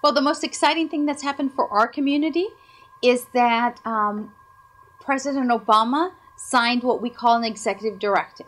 Well, the most exciting thing that's happened for our community is that President Obama signed what we call an executive directive.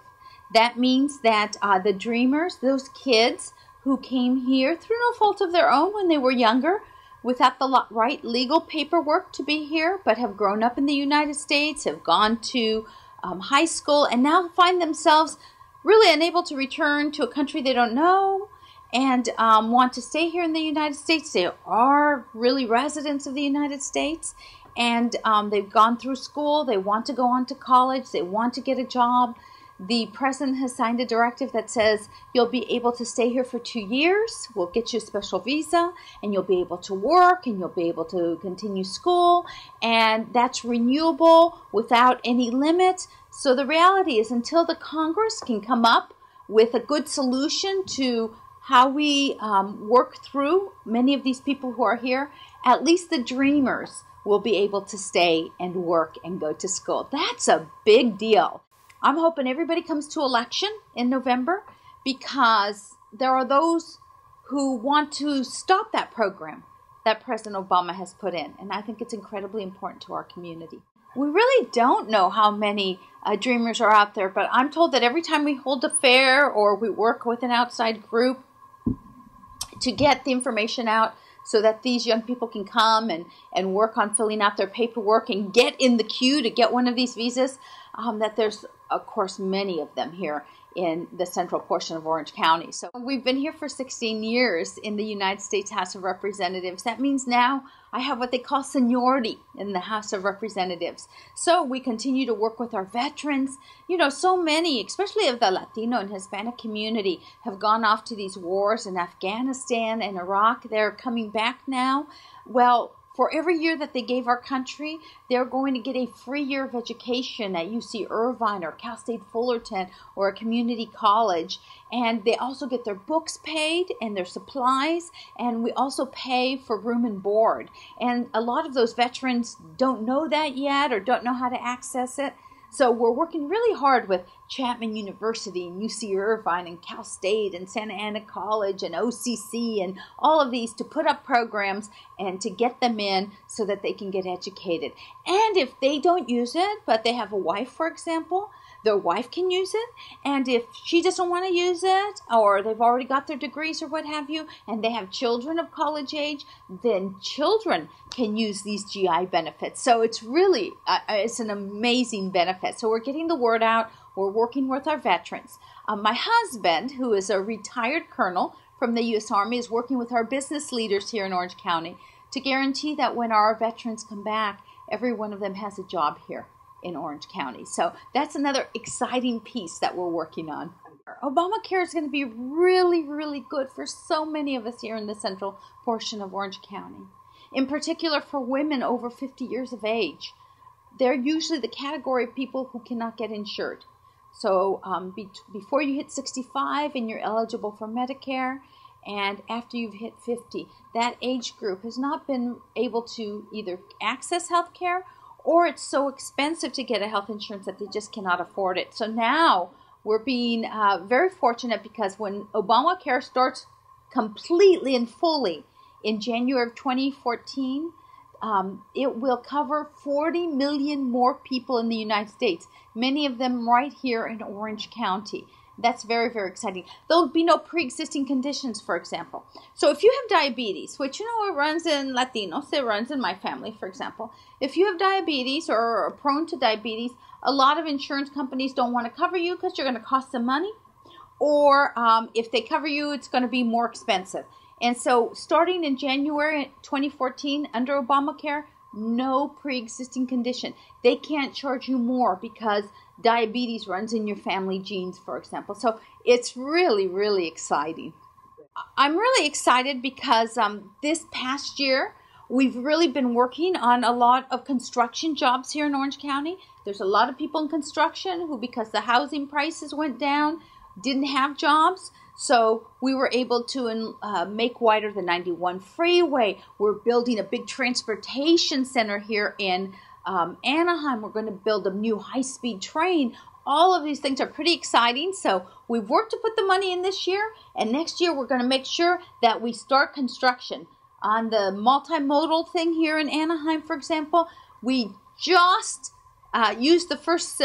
That means that the dreamers, those kids who came here through no fault of their own when they were younger, without the right legal paperwork to be here, but have grown up in the United States, have gone to high school, and now find themselves really unable to return to a country they don't know and want to stay here in the United States. They are really residents of the United States, and they've gone through school, they want to go on to college, they want to get a job. The president has signed a directive that says you'll be able to stay here for 2 years. We'll get you a special visa, and you'll be able to work, and you'll be able to continue school, and that's renewable without any limit. So the reality is, until the Congress can come up with a good solution to how we work through many of these people who are here, at least the dreamers will be able to stay and work and go to school. That's a big deal. I'm hoping everybody comes to election in November, because there are those who want to stop that program that President Obama has put in. And I think it's incredibly important to our community. We really don't know how many dreamers are out there, but I'm told that every time we hold a fair or we work with an outside group to get the information out so that these young people can come and work on filling out their paperwork and get in the queue to get one of these visas, that there's, of course, many of them here in the central portion of Orange County. So we've been here for 16 years in the United States House of Representatives. That means now I have what they call seniority in the House of Representatives. So we continue to work with our veterans. You know, so many, especially of the Latino and Hispanic community, have gone off to these wars in Afghanistan and Iraq. They're coming back now. Well, for every year that they gave our country, they're going to get a free year of education at UC Irvine or Cal State Fullerton or a community college. And they also get their books paid and their supplies. And we also pay for room and board. And a lot of those veterans don't know that yet or don't know how to access it. So we're working really hard with Chapman University and UC Irvine and Cal State and Santa Ana College and OCC and all of these to put up programs and to get them in so that they can get educated. And if they don't use it, but they have a wife, for example, their wife can use it. And if she doesn't want to use it, or they've already got their degrees or what have you, and they have children of college age, then children can use these GI benefits. So it's really, it's an amazing benefit. So we're getting the word out. We're working with our veterans. My husband, who is a retired colonel from the U.S. Army, is working with our business leaders here in Orange County to guarantee that when our veterans come back, every one of them has a job here in Orange County. So that's another exciting piece that we're working on. Obamacare is going to be really, really good for so many of us here in the central portion of Orange County. In particular for women over 50 years of age. They're usually the category of people who cannot get insured. So before you hit 65 and you're eligible for Medicare, and after you've hit 50, that age group has not been able to either access health care, or it's so expensive to get a health insurance that they just cannot afford it. So now we're being very fortunate, because when Obamacare starts completely and fully in January of 2014, it will cover 40 million more people in the United States, many of them right here in Orange County. That's very, very exciting. There'll be no pre-existing conditions, for example. So if you have diabetes, which, you know, it runs in Latinos, it runs in my family, for example. If you have diabetes or are prone to diabetes, a lot of insurance companies don't want to cover you because you're going to cost them money. Or if they cover you, it's going to be more expensive. And so starting in January 2014, under Obamacare, no pre-existing condition. They can't charge you more because diabetes runs in your family genes, for example. So it's really, really exciting. I'm really excited because this past year, we've really been working on a lot of construction jobs here in Orange County. There's a lot of people in construction who, because the housing prices went down, didn't have jobs. So we were able to make wider the 91 freeway. We're building a big transportation center here in Anaheim. We're going to build a new high-speed train. All of these things are pretty exciting. So we've worked to put the money in this year. And next year, we're going to make sure that we start construction on the multimodal thing here in Anaheim, for example, we just used the first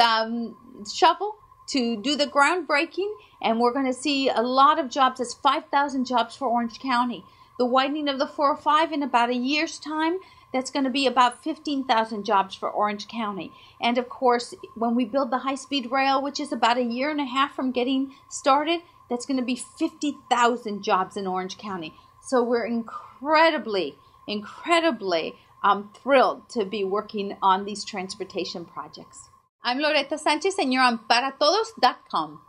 shovel to do the groundbreaking, and we're going to see a lot of jobs. That's 5,000 jobs for Orange County. The widening of the 405 in about a year's time, that's going to be about 15,000 jobs for Orange County. And of course, when we build the high-speed rail, which is about a year and a half from getting started, that's going to be 50,000 jobs in Orange County. So we're incredibly thrilled to be working on these transportation projects. I'm Loretta Sanchez, and you're on paratodos.com.